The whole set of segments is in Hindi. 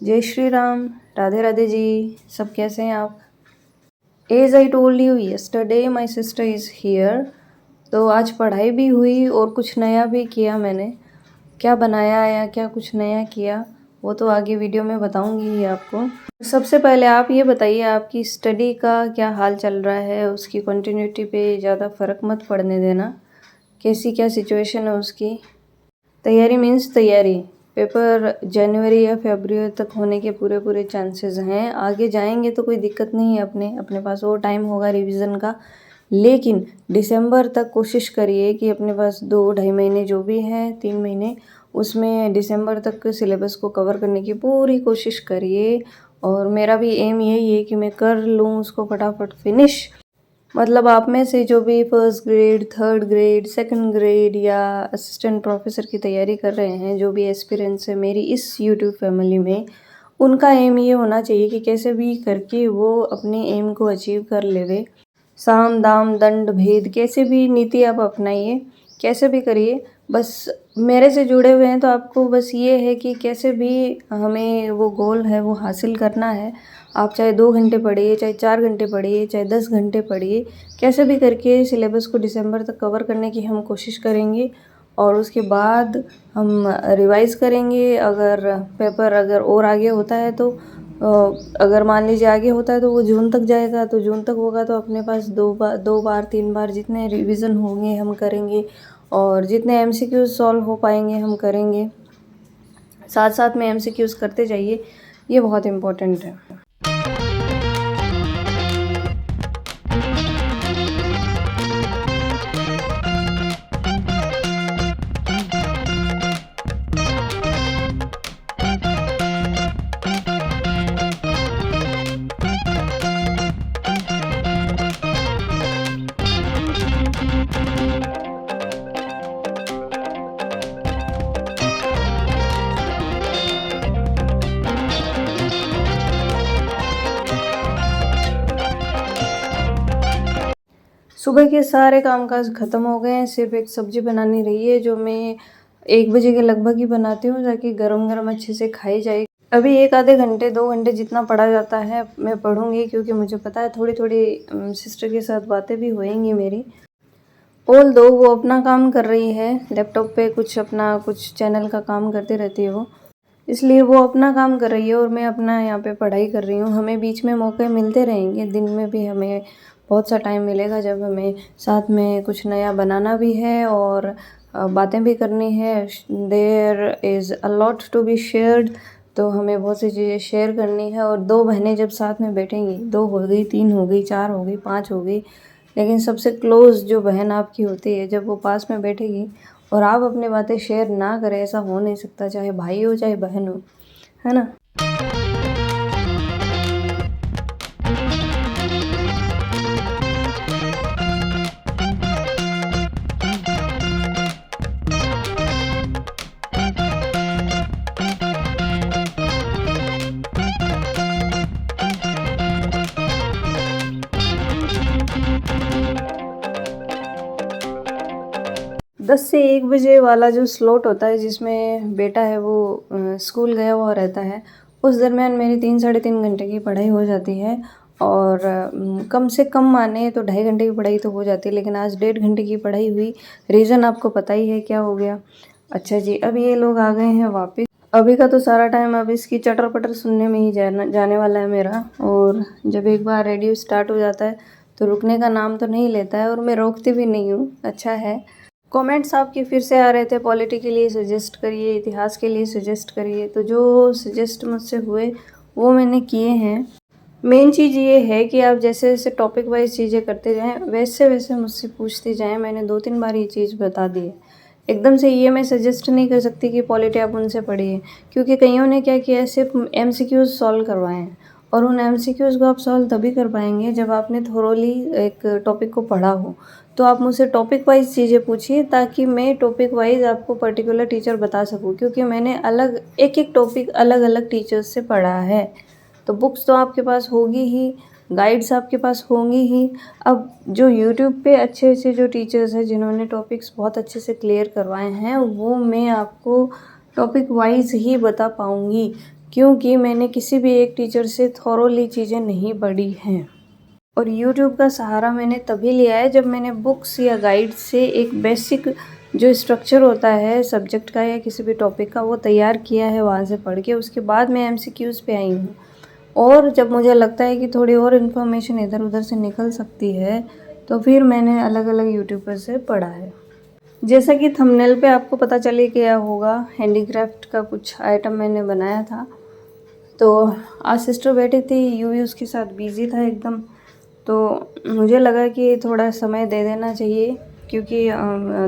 जय श्री राम, राधे राधे जी। सब कैसे हैं आप? As I told you yesterday my sister is here. तो आज पढ़ाई भी हुई और कुछ नया भी किया मैंने। क्या बनाया या क्या कुछ नया किया वो तो आगे वीडियो में बताऊंगी ही आपको। सबसे पहले आप ये बताइए, आपकी स्टडी का क्या हाल चल रहा है? उसकी कंटिन्यूटी पे ज़्यादा फ़र्क मत पड़ने देना। कैसी क्या सिचुएशन है उसकी? तैयारी मीन्स तैयारी। पेपर जनवरी या फरवरी तक होने के पूरे चांसेस हैं। आगे जाएंगे तो कोई दिक्कत नहीं है, अपने पास और टाइम होगा रिवीजन का। लेकिन दिसंबर तक कोशिश करिए कि अपने पास 2-2.5 महीने जो भी है, 3 महीने, उसमें दिसंबर तक सिलेबस को कवर करने की पूरी कोशिश करिए। और मेरा भी एम यही है कि मैं कर लूँ उसको फटाफट फिनिश। मतलब आप में से जो भी first grade, third grade, second grade या असिस्टेंट प्रोफेसर की तैयारी कर रहे हैं, जो भी एस्पिरेंट्स है मेरी इस यूट्यूब फैमिली में, उनका एम ये होना चाहिए कि कैसे भी करके वो अपने एम को अचीव कर लेवे। साम दाम दंड भेद कैसे भी नीति आप अपनाइए, कैसे भी करिए। बस मेरे से जुड़े हुए हैं तो आपको बस ये है कि कैसे भी हमें वो गोल है वो हासिल करना है। आप चाहे 2 घंटे पढ़िए, चाहे 4 घंटे पढ़िए, चाहे 10 घंटे पढ़िए, कैसे भी करके सिलेबस को दिसंबर तक कवर करने की हम कोशिश करेंगे। और उसके बाद हम रिवाइज़ करेंगे। अगर पेपर और आगे होता है तो अगर मान लीजिए आगे होता है तो वो जून तक जाएगा, तो जून तक होगा तो अपने पास 2 बार 3 बार जितने रिवीजन होंगे हम करेंगे। और जितने एमसीक्यूज सॉल्व हो पाएंगे हम करेंगे। साथ साथ में एमसीक्यूज करते जाइए, ये बहुत इम्पोर्टेंट है। सुबह के सारे कामकाज ख़त्म हो गए हैं, सिर्फ एक सब्ज़ी बनानी रही है जो मैं 1 बजे के लगभग ही बनाती हूँ ताकि गरम गरम अच्छे से खाई जाए। अभी 1 आधे घंटे 2 घंटे जितना पढ़ा जाता है मैं पढ़ूँगी, क्योंकि मुझे पता है थोड़ी थोड़ी सिस्टर के साथ बातें भी होएंगी मेरी। ऑल दो वो अपना काम कर रही है लैपटॉप पे, कुछ चैनल का काम करती रहती है वो, इसलिए वो अपना काम कर रही है और मैं अपना यहाँ पे पढ़ाई कर रही हूँ। हमें बीच में मौके मिलते रहेंगे, दिन में भी हमें बहुत सा टाइम मिलेगा जब हमें साथ में कुछ नया बनाना भी है और बातें भी करनी है। There is a lot to be shared, तो हमें बहुत सी चीज़ें शेयर करनी है। और 2 बहनें जब साथ में बैठेंगी, 2 हो गई, 3 हो गई, 4 हो गई, 5 हो गई, लेकिन सबसे क्लोज़ जो बहन आपकी होती है, जब वो पास में बैठेगी और आप अपनी बातें शेयर ना करें, ऐसा हो नहीं सकता, चाहे भाई हो चाहे बहन हो, है ना। 10 से 1 बजे वाला जो स्लॉट होता है जिसमें बेटा है वो स्कूल गया हुआ रहता है, उस दरमियान मेरी 3-3.5 घंटे की पढ़ाई हो जाती है। और कम से कम माने तो 2.5 घंटे की पढ़ाई तो हो जाती है, लेकिन आज 1.5 घंटे की पढ़ाई हुई। रीज़न आपको पता ही है क्या हो गया। अच्छा जी, अब ये लोग आ गए हैं वापस। अभी का तो सारा टाइम अब इसकी चटर पटर सुनने में ही जाने वाला है मेरा। और जब एक बार रेडियो स्टार्ट हो जाता है तो रुकने का नाम तो नहीं लेता है, और मैं रोकती भी नहीं हूँ। अच्छा है। कमेंट्स आपके फिर से आ रहे थे, पॉलिटी के लिए सजेस्ट करिए, इतिहास के लिए सजेस्ट करिए, तो जो सजेस्ट मुझसे हुए वो मैंने किए हैं। मेन चीज़ ये है कि आप जैसे जैसे टॉपिक वाइज चीज़ें करते जाएं, वैसे वैसे मुझसे पूछते जाएं। मैंने 2-3 बार ये चीज़ बता दी है। एकदम से ये मैं सजेस्ट नहीं कर सकती कि पॉलिटी आप उनसे पढ़िए, क्योंकि कईयों ने क्या किया है, सिर्फ एमसीक्यूज सॉल्व करवाए हैं। और उन एमसीक्यूज को आप सॉल्व तभी कर पाएंगे जब आपने थोरोली एक टॉपिक को पढ़ा हो। तो आप मुझसे टॉपिक वाइज चीज़ें पूछिए ताकि मैं टॉपिक वाइज आपको पर्टिकुलर टीचर बता सकूं, क्योंकि मैंने अलग एक टॉपिक अलग अलग टीचर्स से पढ़ा है। तो बुक्स तो आपके पास होगी ही, गाइड्स आपके पास होंगी ही। अब जो यूट्यूब पे अच्छे अच्छे जो टीचर्स हैं जिन्होंने टॉपिक्स बहुत अच्छे से क्लियर करवाए हैं, वो मैं आपको टॉपिक वाइज ही बता पाऊँगी, क्योंकि मैंने किसी भी एक टीचर से थॉरोली चीज़ें नहीं पढ़ी हैं। और यूट्यूब का सहारा मैंने तभी लिया है जब मैंने बुक्स या गाइड से एक बेसिक जो स्ट्रक्चर होता है सब्जेक्ट का या किसी भी टॉपिक का वो तैयार किया है वहाँ से पढ़ के, उसके बाद मैं एमसीक्यूज़ पे आई हूँ। और जब मुझे लगता है कि थोड़ी और इन्फॉर्मेशन इधर उधर से निकल सकती है तो फिर मैंने अलग अलग यूट्यूबर से पढ़ा है। जैसा कि थंबनेल पे आपको पता चल ही गया होगा, हैंडीक्राफ्ट का कुछ आइटम मैंने बनाया था। तो आज सिस्टर बैठी थी, यूवी उसके साथ बिज़ी था एकदम, तो मुझे लगा कि थोड़ा समय दे देना चाहिए क्योंकि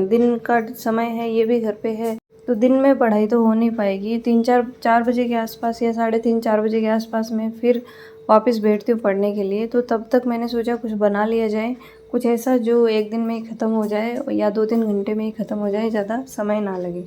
दिन का समय है, ये भी घर पे है, तो दिन में पढ़ाई तो हो नहीं पाएगी। 3-4 बजे के आसपास या 3:30-4 बजे के आसपास में फिर वापस बैठती हूँ पढ़ने के लिए। तो तब तक मैंने सोचा कुछ बना लिया जाए, कुछ ऐसा जो एक दिन में ही ख़त्म हो जाए या 2-3 घंटे में ही ख़त्म हो जाए, ज़्यादा समय ना लगे।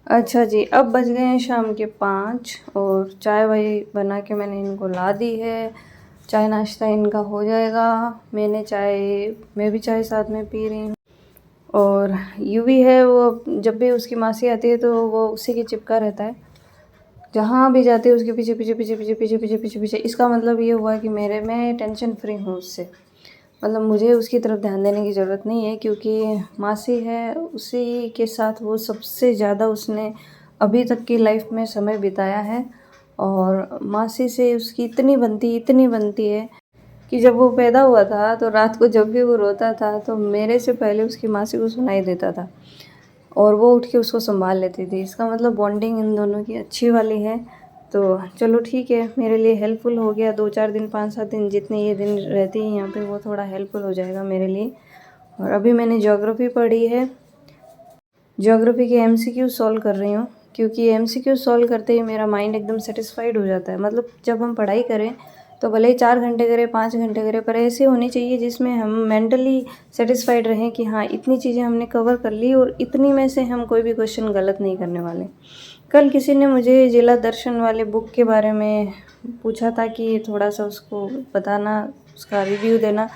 अच्छा जी, अब बज गए हैं शाम के 5 और चाय वाय बना के मैंने इनको ला दी है। चाय नाश्ता इनका हो जाएगा। मैं भी चाय साथ में पी रही हूँ। और यूवी है, वो जब भी उसकी मासी आती है तो वो उसी के चिपका रहता है, जहाँ भी जाती है उसके पीछे पीछे पीछे पीछे पीछे पीछे पीछे पीछे। इसका मतलब ये हुआ कि मैं टेंशन फ्री हूँ उससे, मतलब मुझे उसकी तरफ ध्यान देने की ज़रूरत नहीं है क्योंकि मासी है, उसी के साथ वो सबसे ज़्यादा उसने अभी तक की लाइफ में समय बिताया है। और मासी से उसकी इतनी बनती है कि जब वो पैदा हुआ था तो रात को जब भी वो रोता था तो मेरे से पहले उसकी मासी को सुनाई देता था और वो उठ के उसको संभाल लेती थी। इसका मतलब बॉन्डिंग इन दोनों की अच्छी वाली है। तो चलो ठीक है, मेरे लिए हेल्पफुल हो गया। 2-4 दिन 5-7 दिन जितने ये दिन रहती है यहाँ पे वो थोड़ा हेल्पफुल हो जाएगा मेरे लिए। और अभी मैंने ज्योग्राफी पढ़ी है, ज्योग्राफी के एमसीक्यू सॉल्व कर रही हूँ क्योंकि एमसीक्यू सॉल्व करते ही मेरा माइंड एकदम सेटिस्फाइड हो जाता है। मतलब जब हम पढ़ाई करें तो भले ही 4 घंटे करें 5 घंटे करें, पर ऐसे होनी चाहिए जिसमें हम मेंटली सेटिस्फाइड रहें कि हाँ इतनी चीज़ें हमने कवर कर ली और इतनी में से हम कोई भी क्वेश्चन गलत नहीं करने वाले। कल किसी ने मुझे जिला दर्शन वाले बुक के बारे में पूछा था कि थोड़ा सा उसको बताना, उसका रिव्यू देना।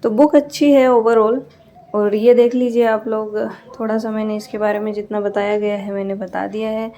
तो बुक अच्छी है ओवरऑल, और ये देख लीजिए आप लोग। थोड़ा सा मैंने इसके बारे में जितना बताया गया है मैंने बता दिया है।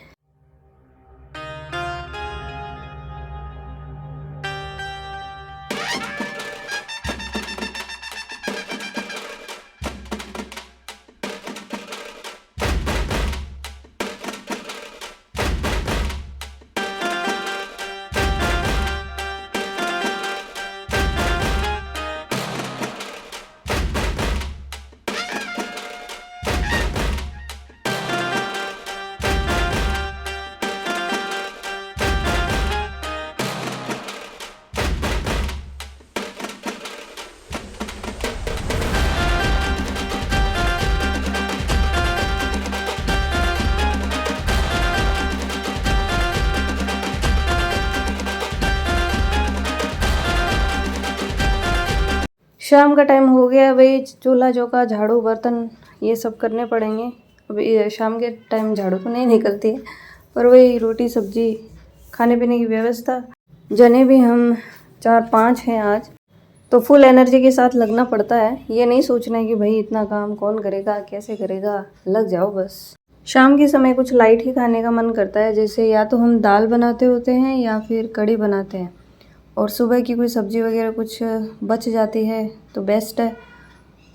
शाम का टाइम हो गया, वही चूल्हा चौका झाड़ू बर्तन ये सब करने पड़ेंगे। अभी शाम के टाइम झाड़ू तो नहीं निकलती है, पर वही रोटी सब्जी खाने पीने की व्यवस्था। जने भी हम 4-5 हैं आज, तो फुल एनर्जी के साथ लगना पड़ता है। ये नहीं सोचना है कि भाई इतना काम कौन करेगा, कैसे करेगा, लग जाओ बस। शाम के समय कुछ लाइट ही खाने का मन करता है, जैसे या तो हम दाल बनाते होते हैं या फिर कढ़ी बनाते हैं, और सुबह की कोई सब्ज़ी वगैरह कुछ बच जाती है तो बेस्ट है,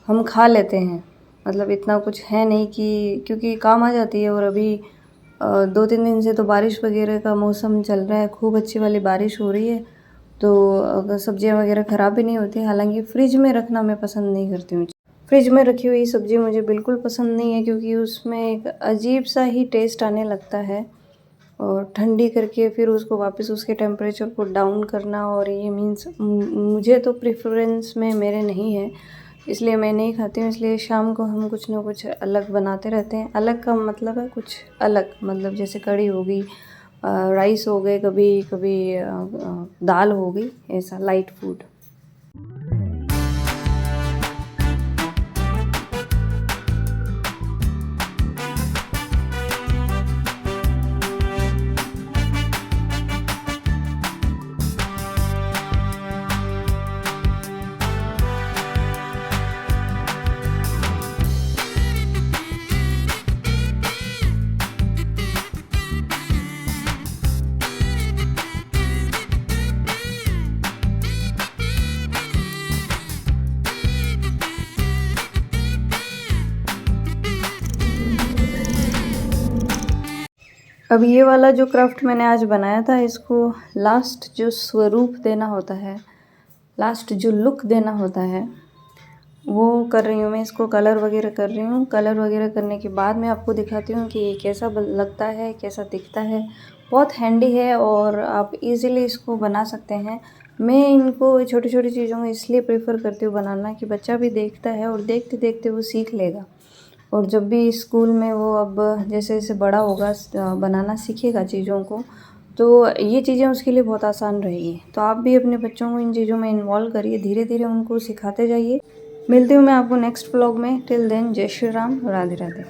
हम खा लेते हैं। मतलब इतना कुछ है नहीं कि, क्योंकि काम आ जाती है। और अभी 2-3 दिन से तो बारिश वगैरह का मौसम चल रहा है, खूब अच्छी वाली बारिश हो रही है, तो सब्जियां वगैरह ख़राब भी नहीं होती। हालांकि फ्रिज में रखना मैं पसंद नहीं करती हूँ। फ्रिज में रखी हुई सब्ज़ी मुझे बिल्कुल पसंद नहीं है, क्योंकि उसमें एक अजीब सा ही टेस्ट आने लगता है। और ठंडी करके फिर उसको वापस उसके टेम्परेचर को डाउन करना, और ये मीन्स मुझे तो प्रेफरेंस में मेरे नहीं है, इसलिए मैं नहीं खाती हूँ। इसलिए शाम को हम कुछ ना कुछ अलग बनाते रहते हैं। अलग का मतलब है कुछ अलग, मतलब जैसे कढ़ी हो गई, राइस हो गए, कभी कभी दाल हो गई, ऐसा लाइट फूड। अब ये वाला जो क्राफ्ट मैंने आज बनाया था, इसको लास्ट जो स्वरूप देना होता है, लास्ट जो लुक देना होता है, वो कर रही हूँ मैं। इसको कलर वगैरह कर रही हूँ। कलर वगैरह करने के बाद मैं आपको दिखाती हूँ कि ये कैसा लगता है, कैसा दिखता है। बहुत हैंडी है और आप इजीली इसको बना सकते हैं। मैं इनको छोटी छोटी चीज़ों को इसलिए प्रेफर करती हूँ बनाना कि बच्चा भी देखता है और देखते देखते वो सीख लेगा। और जब भी स्कूल में वो अब जैसे जैसे बड़ा होगा, बनाना सीखेगा चीज़ों को, तो ये चीज़ें उसके लिए बहुत आसान रहेगी। तो आप भी अपने बच्चों को इन चीज़ों में इन्वॉल्व करिए, धीरे धीरे उनको सिखाते जाइए। मिलती हूँ मैं आपको नेक्स्ट व्लॉग में। टिल देन, जय श्री राम, राधे राधे।